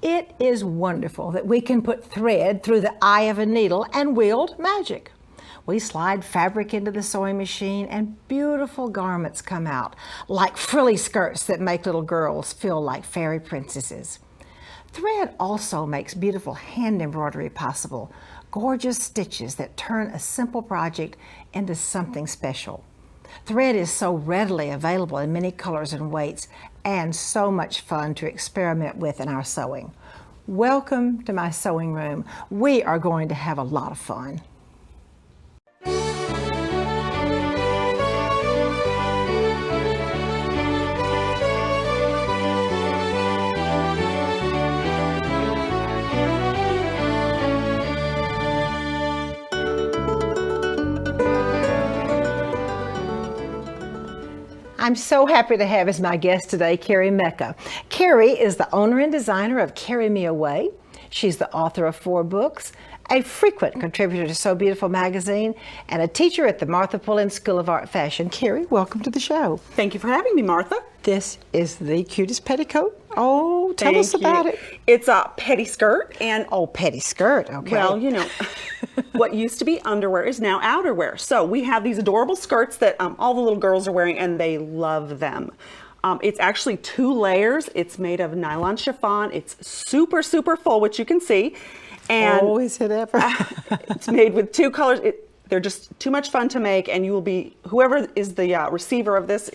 It is wonderful that we can put thread through the eye of a needle and wield magic. We slide fabric into the sewing machine and beautiful garments come out, like frilly skirts that make little girls feel like fairy princesses. Thread also makes beautiful hand embroidery possible, gorgeous stitches that turn a simple project into something special. Thread is so readily available in many colors and weights, and so much fun to experiment with in our sewing. Welcome to my sewing room. We are going to have a lot of fun. I'm so happy to have as my guest today, Kari Mecca. Kari is the owner and designer of Carry Me Away. She's the author of 4 books, a frequent contributor to So Beautiful magazine, and a teacher at the Martha Pullen School of Art Fashion. Kari, welcome to the show. Thank you for having me, Martha. This is the cutest petticoat. Oh, tell us about it. It's a pettiskirt. And oh, pettiskirt, okay. Well, you know, what used to be underwear is now outerwear. So we have these adorable skirts that all the little girls are wearing, and they love them. It's actually 2 layers. It's made of nylon chiffon. It's super, super full, which you can see. And oh, is it ever? It's made with 2 colors. They're just too much fun to make, and you will be, whoever is the receiver of this,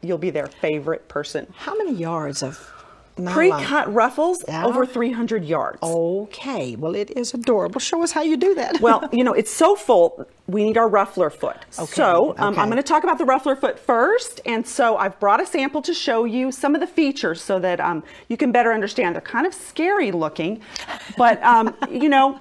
you'll be their favorite person. How many yards of nylon? Pre-cut ruffles, over 300 yards. Okay, well, it is adorable. Show us how you do that. Well, you know, it's so full, we need our ruffler foot. Okay. So I'm going to talk about the ruffler foot first, and so I've brought a sample to show you some of the features so that you can better understand. They're kind of scary looking, but you know,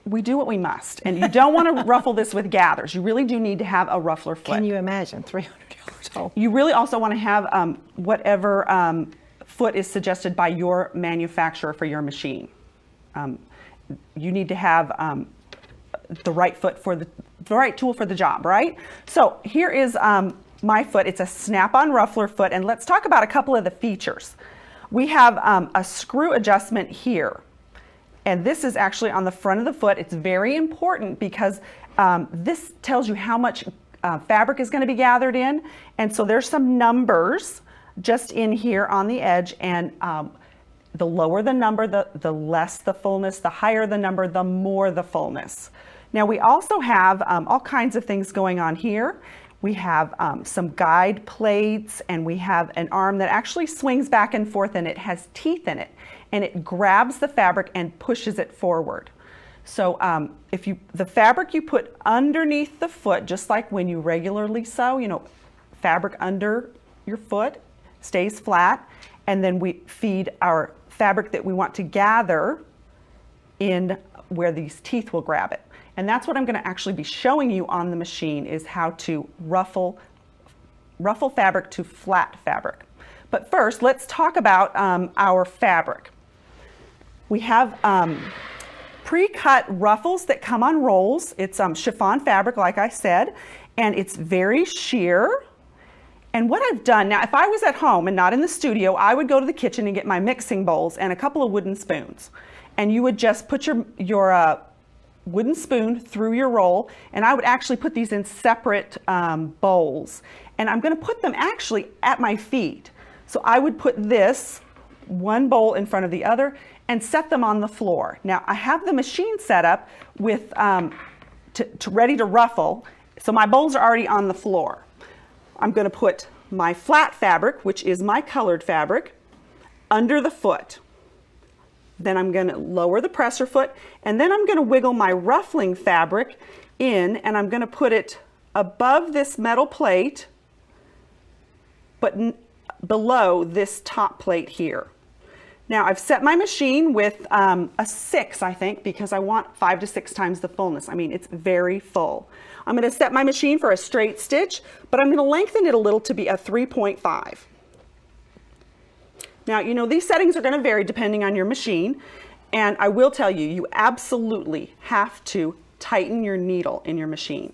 we do what we must, and you don't want to ruffle this with gathers. You really do need to have a ruffler foot. Can you imagine 300 yards? Oh. You really also want to have whatever foot is suggested by your manufacturer for your machine. You need to have the right foot for the right tool for the job, right? So here is my foot. It's a snap-on ruffler foot, and let's talk about a couple of the features. We have a screw adjustment here. And this is actually on the front of the foot. It's very important because this tells you how much fabric is going to be gathered in. And so there's some numbers just in here on the edge. And the lower the number, the less the fullness. The higher the number, the more the fullness. Now we also have all kinds of things going on here. We have some guide plates, and we have an arm that actually swings back and forth, and it has teeth in it. And it grabs the fabric and pushes it forward. So the fabric you put underneath the foot, just like when you regularly sew, you know, fabric under your foot stays flat, and then we feed our fabric that we want to gather in where these teeth will grab it. And that's what I'm going to actually be showing you on the machine, is how to ruffle fabric to flat fabric. But first, let's talk about our fabric. We have pre-cut ruffles that come on rolls. It's chiffon fabric, like I said, and it's very sheer. And what I've done, now if I was at home and not in the studio, I would go to the kitchen and get my mixing bowls and a couple of wooden spoons. And you would just put your wooden spoon through your roll, and I would actually put these in separate bowls. And I'm going to put them actually at my feet. So I would put this one bowl in front of the other and set them on the floor. Now I have the machine set up with ready to ruffle, so my bowls are already on the floor. I'm going to put my flat fabric, which is my colored fabric, under the foot. Then I'm going to lower the presser foot, and then I'm going to wiggle my ruffling fabric in, and I'm going to put it above this metal plate, but below this top plate here. Now I've set my machine with a 6, I think, because I want 5 to 6 times the fullness. I mean, it's very full. I'm going to set my machine for a straight stitch, but I'm going to lengthen it a little to be a 3.5. Now, you know, these settings are going to vary depending on your machine, and I will tell you, you absolutely have to tighten your needle in your machine.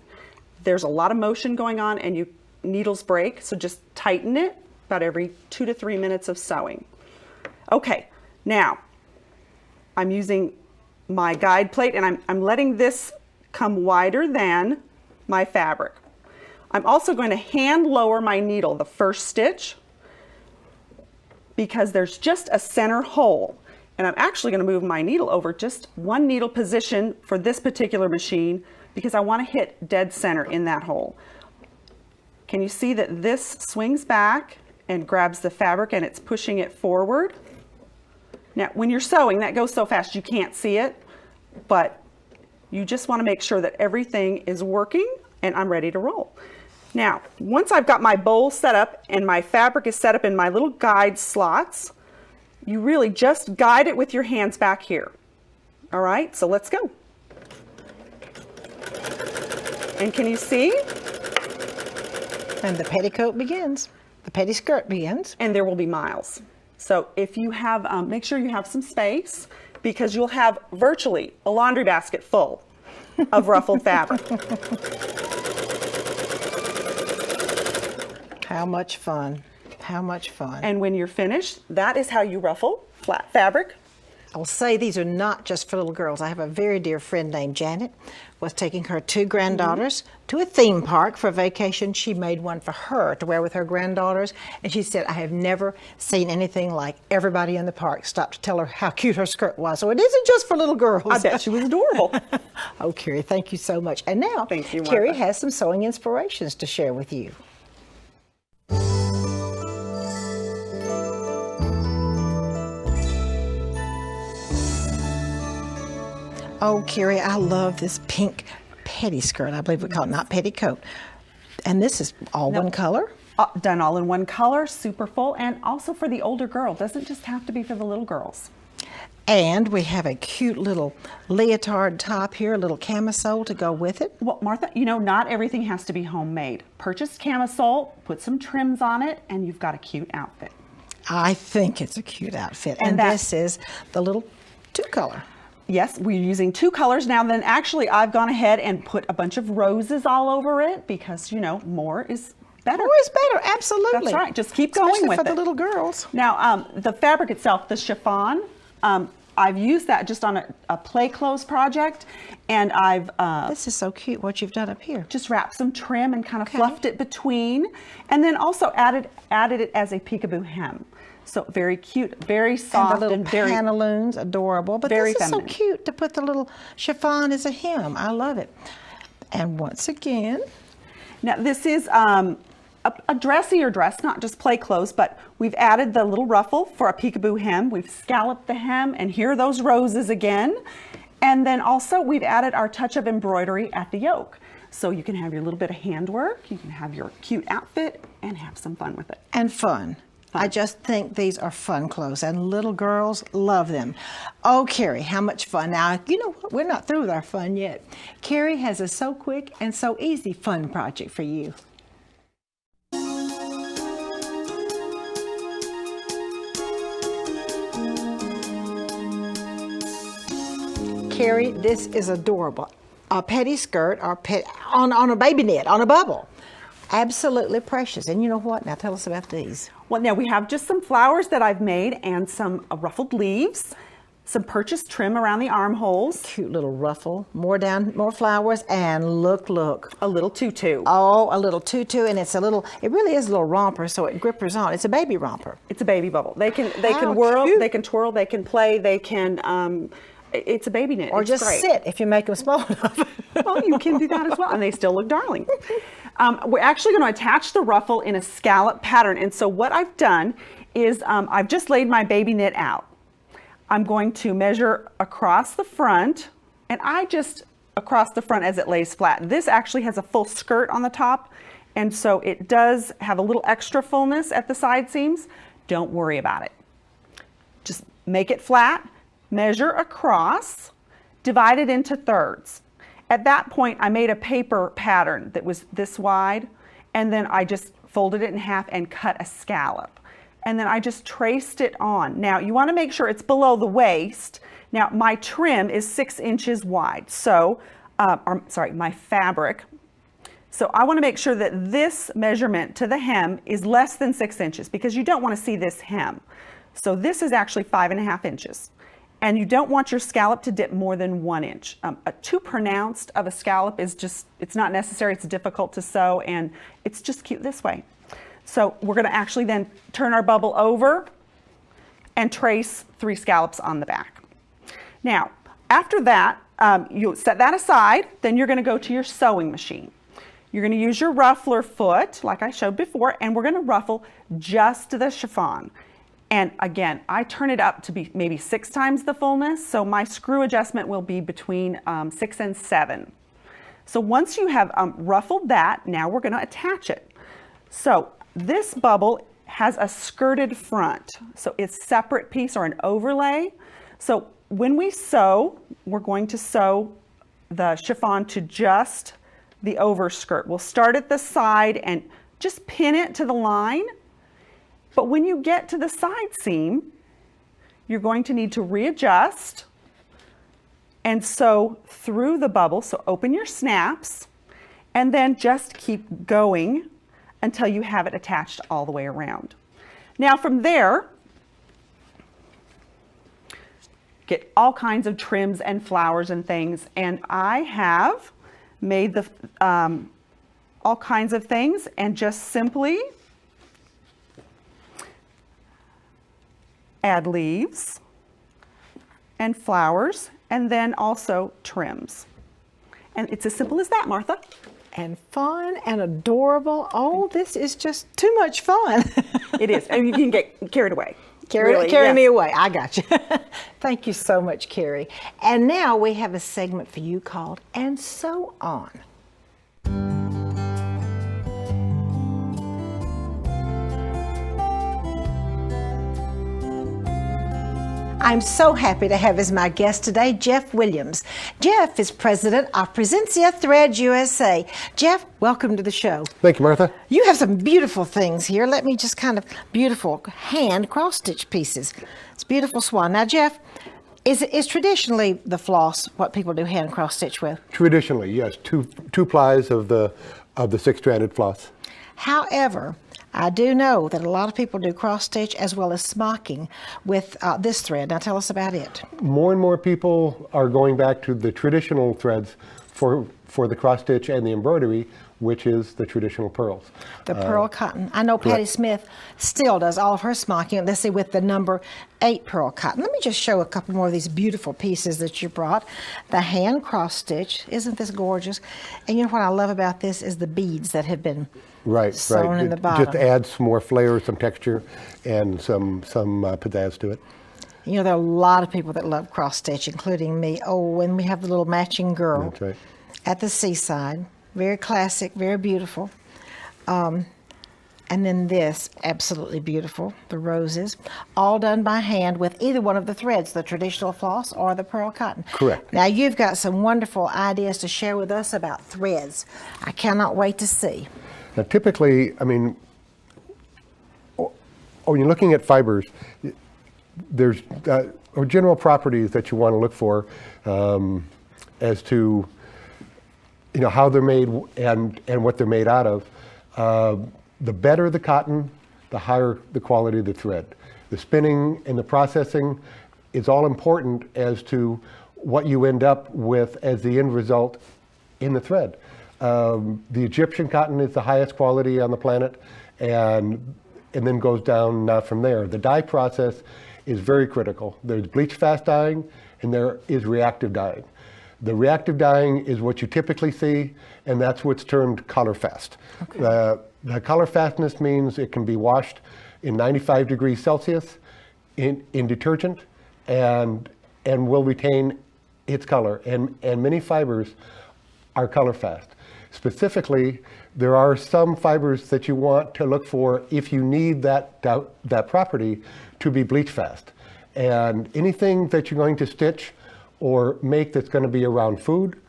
There's a lot of motion going on, and needles break, so just tighten it about every 2 to 3 minutes of sewing. Okay, now I'm using my guide plate and I'm letting this come wider than my fabric. I'm also going to hand lower my needle the first stitch because there's just a center hole. And I'm actually going to move my needle over just one needle position for this particular machine because I want to hit dead center in that hole. Can you see that this swings back and grabs the fabric and it's pushing it forward? Now, when you're sewing, that goes so fast you can't see it, but you just want to make sure that everything is working, and I'm ready to roll. Now, once I've got my bowl set up and my fabric is set up in my little guide slots, you really just guide it with your hands back here. All right, so let's go. And can you see? And the petticoat begins. The pettiskirt begins. And there will be miles. So if you have, make sure you have some space because you'll have virtually a laundry basket full of ruffled fabric. How much fun. How much fun. And when you're finished, that is how you ruffle flat fabric. I'll say these are not just for little girls. I have a very dear friend named Janet, was taking her two granddaughters to a theme park for a vacation. She made one for her to wear with her granddaughters. And she said, I have never seen anything like everybody in the park stopped to tell her how cute her skirt was. So it isn't just for little girls. I bet she was adorable. Oh, Kari, thank you so much. And now, thank you, Kari has some sewing inspirations to share with you. Oh, Kari, I love this pink pettiskirt. I believe we call it, not petticoat. And this is all one color? Done all in one color, super full, and also for the older girl. Doesn't just have to be for the little girls. And we have a cute little leotard top here, a little camisole to go with it. Well, Martha, you know, not everything has to be homemade. Purchase camisole, put some trims on it, and you've got a cute outfit. I think it's a cute outfit. And this is the little two-color. Yes, we're using two colors now. Then actually I've gone ahead and put a bunch of roses all over it because, you know, more is better. More is better, absolutely. That's right. Just keep going with it. Especially for the little girls. Now, the fabric itself, the chiffon, I've used that just on a play clothes project, and I've this is so cute what you've done up here. Just wrapped some trim and kind of fluffed it between, and then also added it as a peekaboo hem. So very cute, very soft, and the little pantaloons, adorable. But very this is feminine. So cute to put the little chiffon as a hem. I love it. And once again, now this is a dressier dress, not just play clothes, but we've added the little ruffle for a peekaboo hem. We've scalloped the hem, and here are those roses again. And then also we've added our touch of embroidery at the yoke. So you can have your little bit of handwork, you can have your cute outfit, and have some fun with it. And fun. I just think these are fun clothes, and little girls love them. Oh, Kari, how much fun. Now, you know what? We're not through with our fun yet. Kari has a so quick and so easy fun project for you. Kari, this is adorable. A pettiskirt or on a baby knit, on a bubble. Absolutely precious. And you know what? Now tell us about these. Well, now we have just some flowers that I've made and some ruffled leaves, some purchased trim around the armholes. Cute little ruffle, more flowers, and look. A little tutu. Oh, a little tutu, and it really is a little romper, so it grippers on. It's a baby romper. It's a baby bubble. They can whirl, cute. They can twirl, they can play, they can, it's a baby knit. Or it's just great. sit if you make them small enough. Well, you can do that as well, and they still look darling. We're actually going to attach the ruffle in a scallop pattern, and so what I've done is I've just laid my baby knit out. I'm going to measure across the front, and I just across the front as it lays flat. This actually has a full skirt on the top, and so it does have a little extra fullness at the side seams. Don't worry about it. Just make it flat, measure across, divide it into thirds. At that point, I made a paper pattern that was this wide, and then I just folded it in half and cut a scallop. And then I just traced it on. Now, you want to make sure it's below the waist. Now, my trim is 6 inches wide, so, my fabric. So I want to make sure that this measurement to the hem is less than 6 inches because you don't want to see this hem. So this is actually 5.5 inches. And you don't want your scallop to dip more than 1 inch. Too pronounced of a scallop is just, it's not necessary, it's difficult to sew, and it's just cute this way. So we're gonna actually then turn our bubble over and trace 3 scallops on the back. Now, after that, you'll set that aside, then you're gonna go to your sewing machine. You're gonna use your ruffler foot, like I showed before, and we're gonna ruffle just the chiffon. And again, I turn it up to be maybe 6 times the fullness, so my screw adjustment will be between 6 and 7. So once you have ruffled that, now we're going to attach it. So this bubble has a skirted front, so it's a separate piece or an overlay. So when we sew, we're going to sew the chiffon to just the overskirt. We'll start at the side and just pin it to the line. But when you get to the side seam, you're going to need to readjust and sew through the bubble. So open your snaps and then just keep going until you have it attached all the way around. Now from there, get all kinds of trims and flowers and things. And I have made the all kinds of things and just simply add leaves and flowers and then also trims. And it's as simple as that, Martha. And fun and adorable. Oh, this is just too much fun. It is. And you can get carried away. Carry me away. I got you. Thank you so much, Kari. And now we have a segment for you called And So On. I'm so happy to have as my guest today, Jeff Williams. Jeff is president of Presencia Threads USA. Jeff, welcome to the show. Thank you, Martha. You have some beautiful things here. Let me just beautiful hand cross-stitch pieces. It's beautiful swan. Now, Jeff, is traditionally the floss what people do hand cross-stitch with? Traditionally, yes. Two plies of the 6-stranded floss. However, I do know that a lot of people do cross-stitch as well as smocking with this thread. Now tell us about it. More and more people are going back to the traditional threads for the cross-stitch and the embroidery, which is the traditional pearls. The pearl cotton. I know Patty Smith still does all of her smocking, let's see, with the number 8 pearl cotton. Let me just show a couple more of these beautiful pieces that you brought. The hand cross-stitch. Isn't this gorgeous? And you know what I love about this is the beads that have been sewn in the bottom. Just adds some more flair, some texture, and some pizzazz to it. You know, there are a lot of people that love cross-stitch, including me. Oh, and we have the little matching girl. That's right. At the seaside. Very classic, very beautiful. And then this, absolutely beautiful, the roses, all done by hand with either one of the threads, the traditional floss or the pearl cotton. Correct. Now you've got some wonderful ideas to share with us about threads. I cannot wait to see. Now typically, I mean, when you're looking at fibers, there's general properties that you want to look for as to how they're made and what they're made out of. The better the cotton, the higher the quality of the thread. The spinning and the processing is all important as to what you end up with as the end result in the thread. The Egyptian cotton is the highest quality on the planet, and then goes down from there. The dye process is very critical. There's bleach fast dyeing and there is reactive dyeing. The reactive dyeing is what you typically see, and that's what's termed colorfast. Okay. The color fastness means it can be washed in 95 degrees Celsius in detergent and will retain its color. And many fibers are color fast. Specifically, there are some fibers that you want to look for if you need that property to be bleach fast. And anything that you're going to stitch or make that's going to be around food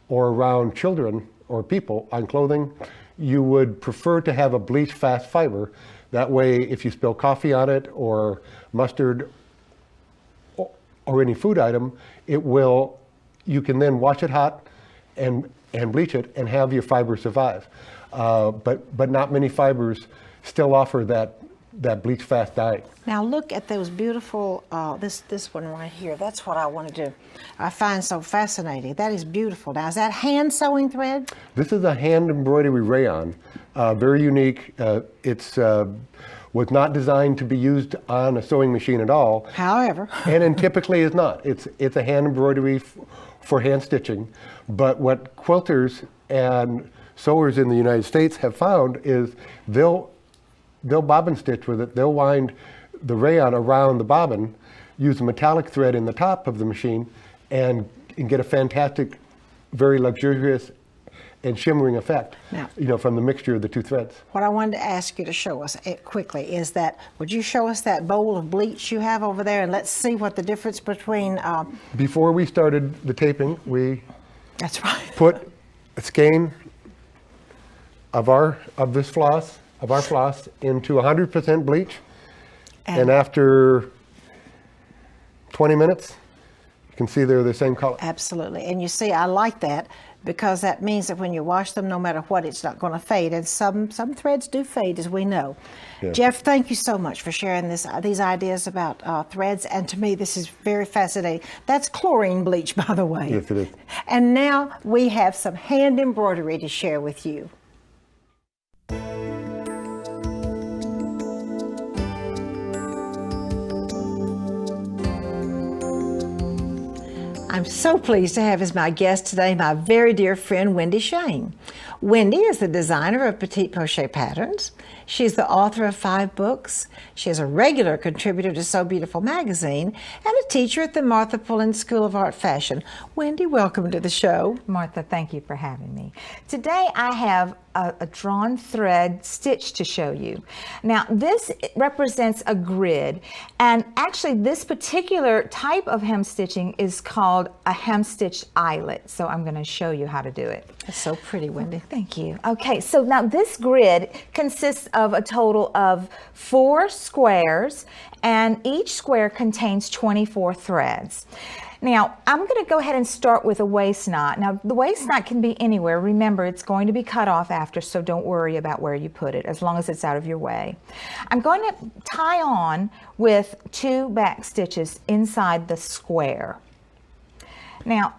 or around children or people on clothing, you would prefer to have a bleach fast fiber. That way, if you spill coffee on it or mustard or any food item, you can then wash it hot and bleach it and have your fiber survive. But not many fibers still offer that bleach fast dye. Now look at those beautiful, this one right here. That's what I want to do. I find so fascinating. That is beautiful. Now, is that hand sewing thread? This is a hand embroidery rayon, very unique. It's was not designed to be used on a sewing machine at all. However. and typically is not. It's a hand embroidery for hand stitching. But what quilters and sewers in the United States have found is they'll bobbin stitch with it. They'll wind the rayon around the bobbin, use a metallic thread in the top of the machine, and get a fantastic, very luxurious and shimmering effect, now, from the mixture of the two threads. What I wanted to ask you to show us quickly is that, would you show us that bowl of bleach you have over there, and let's see what the difference between... Before we started the taping, we That's right. put a skein of our floss into 100% bleach, and after 20 minutes, you can see they're the same color. Absolutely. And you see, I like that because that means that when you wash them, no matter what, it's not going to fade. And some threads do fade, as we know. Yeah. Jeff, thank you so much for sharing these ideas about threads. And to me, this is very fascinating. That's chlorine bleach, by the way. Yes, it is. And now we have some hand embroidery to share with you. I'm so pleased to have as my guest today my very dear friend Wendy Schoen. Wendy is the designer of Petite Crochet Patterns. She's the author of 5 books. She is a regular contributor to So Beautiful magazine and a teacher at the Martha Pullen School of Art Fashion. Wendy, welcome to the show. Martha, thank you for having me. Today I have a drawn thread stitch to show you. Now this represents a grid, and actually this particular type of hem stitching is called a hemstitched eyelet. So I'm going to show you how to do it. It's so pretty, Wendy. Thank you. Okay, so now this grid consists of a total of 4 squares, and each square contains 24 threads. Now, I'm going to go ahead and start with a waist knot. Now, the waist knot can be anywhere. Remember, it's going to be cut off after, so don't worry about where you put it, as long as it's out of your way. I'm going to tie on with 2 back stitches inside the square. Now,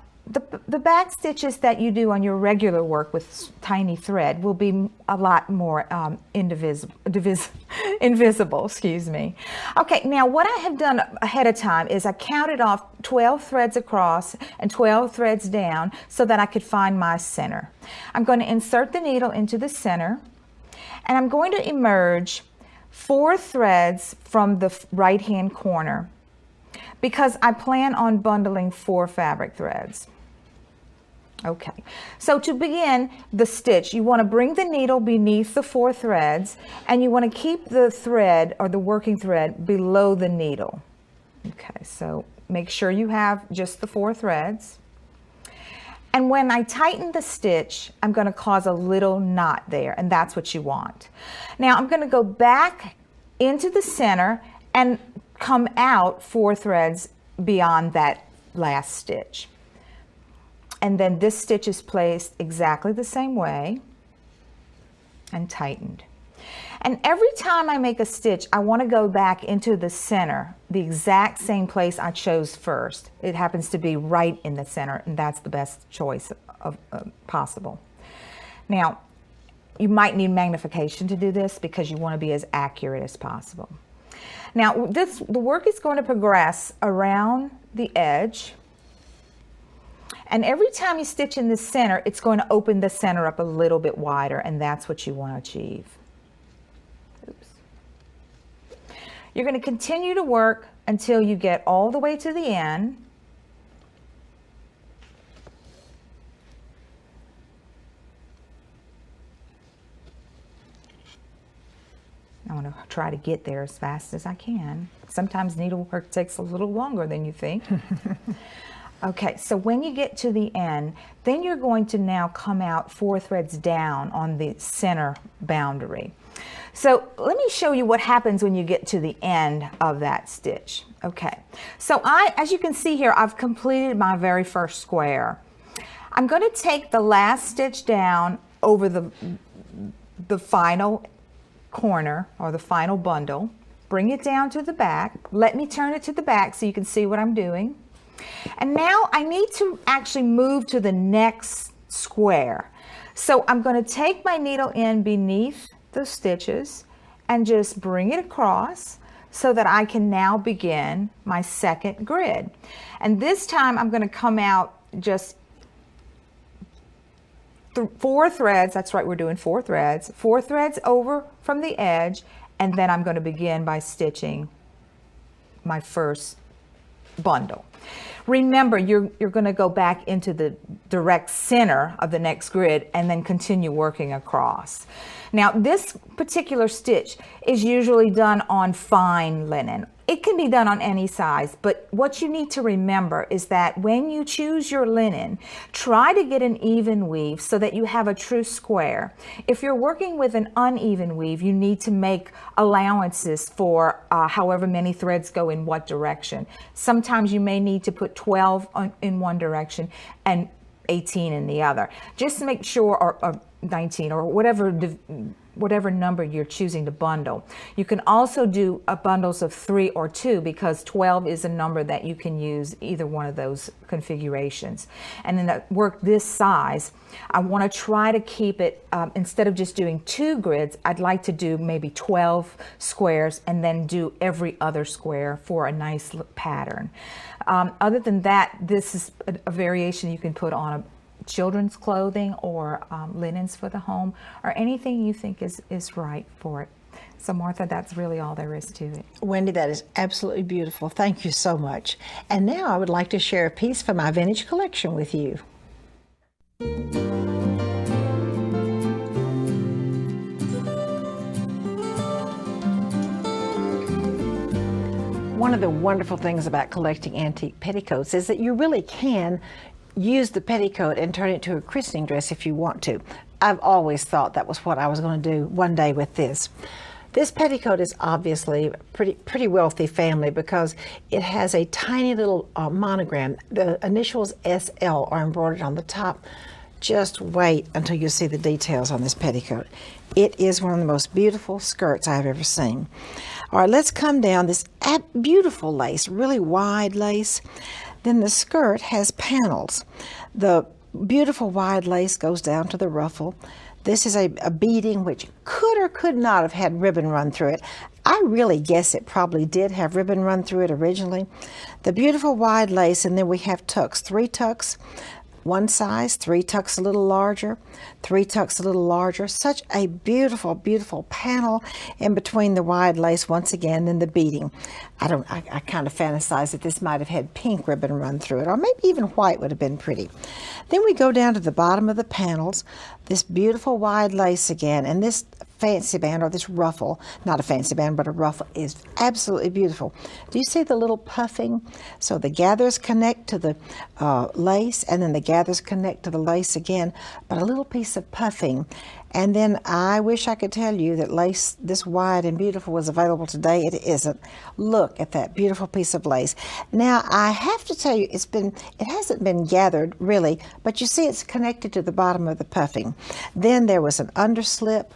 the back stitches that you do on your regular work with tiny thread will be a lot more invisible, excuse me. Okay, now what I have done ahead of time is I counted off 12 threads across and 12 threads down so that I could find my center. I'm going to insert the needle into the center, and I'm going to emerge 4 threads from the right-hand corner because I plan on bundling 4 fabric threads. Okay, so to begin the stitch, you want to bring the needle beneath the 4 threads, and you want to keep the thread or the working thread below the needle. Okay, so make sure you have just the 4 threads. And when I tighten the stitch, I'm going to cause a little knot there, and that's what you want. Now I'm going to go back into the center and come out 4 threads beyond that last stitch. And then this stitch is placed exactly the same way and tightened. And every time I make a stitch, I want to go back into the center, the exact same place I chose first. It happens to be right in the center, and that's the best choice possible. Now, you might need magnification to do this because you want to be as accurate as possible. Now, the work is going to progress around the edge. And every time you stitch in the center, it's going to open the center up a little bit wider, and that's what you want to achieve. Oops. You're going to continue to work until you get all the way to the end. I want to try to get there as fast as I can. Sometimes needlework takes a little longer than you think. Okay, so when you get to the end, then you're going to now come out 4 threads down on the center boundary. So let me show you what happens when you get to the end of that stitch. Okay, so as you can see here, I've completed my very first square. I'm going to take the last stitch down over the final corner or the final bundle, bring it down to the back. Let me turn it to the back so you can see what I'm doing. And now I need to actually move to the next square. So I'm going to take my needle in beneath the stitches and just bring it across so that I can now begin my second grid. And this time I'm going to come out just 4 threads. That's right, we're doing 4 threads. 4 threads over from the edge, and then I'm going to begin by stitching my first bundle. Remember, you're going to go back into the direct center of the next grid and then continue working across. Now, this particular stitch is usually done on fine linen. It can be done on any size, but what you need to remember is that when you choose your linen, try to get an even weave so that you have a true square. If you're working with an uneven weave, you need to make allowances for however many threads go in what direction. Sometimes you may need to put 12 in one direction and 18 in the other. Just make sure, or 19 or whatever number you're choosing to bundle. You can also do bundles of 3 or 2 because 12 is a number that you can use either one of those configurations. And in work this size, I want to try to keep it, instead of just doing 2 grids, I'd like to do maybe 12 squares and then do every other square for a nice pattern. Other than that, this is a variation you can put on a children's clothing or linens for the home, or anything you think is right for it. So Martha, that's really all there is to it. Wendy, that is absolutely beautiful. Thank you so much. And now I would like to share a piece from my vintage collection with you. One of the wonderful things about collecting antique petticoats is that you really can use the petticoat and turn it to a christening dress if you want to. I've always thought that was what I was going to do one day with this. This petticoat is obviously a pretty wealthy family because it has a tiny little monogram. The initials SL are embroidered on the top. Just wait until you see the details on this petticoat. It is one of the most beautiful skirts I've ever seen. All right, let's come down. This beautiful lace, really wide lace. Then the skirt has panels. The beautiful wide lace goes down to the ruffle. This is a beading which could or could not have had ribbon run through it. I really guess it probably did have ribbon run through it originally. The beautiful wide lace, and then we have tucks, 3 tucks, one size, 3 tucks a little larger, 3 tucks a little larger. Such a beautiful, beautiful panel in between the wide lace once again, then the beading. I kind of fantasize that this might have had pink ribbon run through it, or maybe even white would have been pretty. Then we go down to the bottom of the panels, this beautiful wide lace again, and this fancy band, or this ruffle, not a fancy band, but a ruffle, is absolutely beautiful. Do you see the little puffing? So the gathers connect to the lace, and then the gathers connect to the lace again, but a little piece of puffing. And then I wish I could tell you that lace this wide and beautiful was available today. It isn't. Look at that beautiful piece of lace. Now I have to tell you, it hasn't been gathered really, but you see it's connected to the bottom of the puffing. Then there was an underslip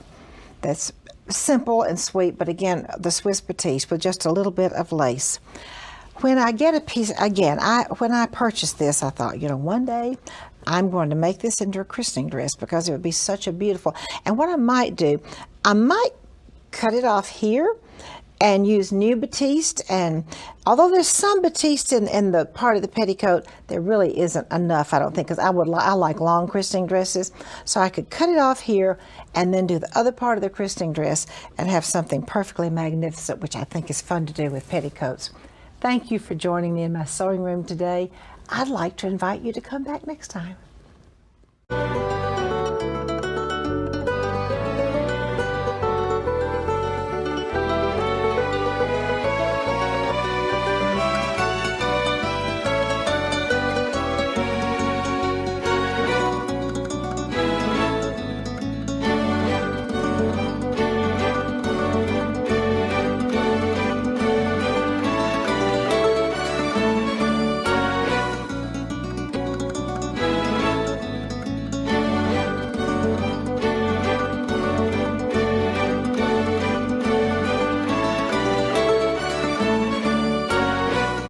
that's simple and sweet, but again, the Swiss Batiste with just a little bit of lace. When I get a piece, again, when I purchased this, I thought, one day I'm going to make this into a christening dress because it would be such a beautiful, and what I might do, I might cut it off here and use new batiste, and although there's some batiste in the part of the petticoat, there really isn't enough, I don't think, because I like long christening dresses, so I could cut it off here and then do the other part of the christening dress and have something perfectly magnificent, which I think is fun to do with petticoats. Thank you for joining me in my sewing room today. I'd like to invite you to come back next time.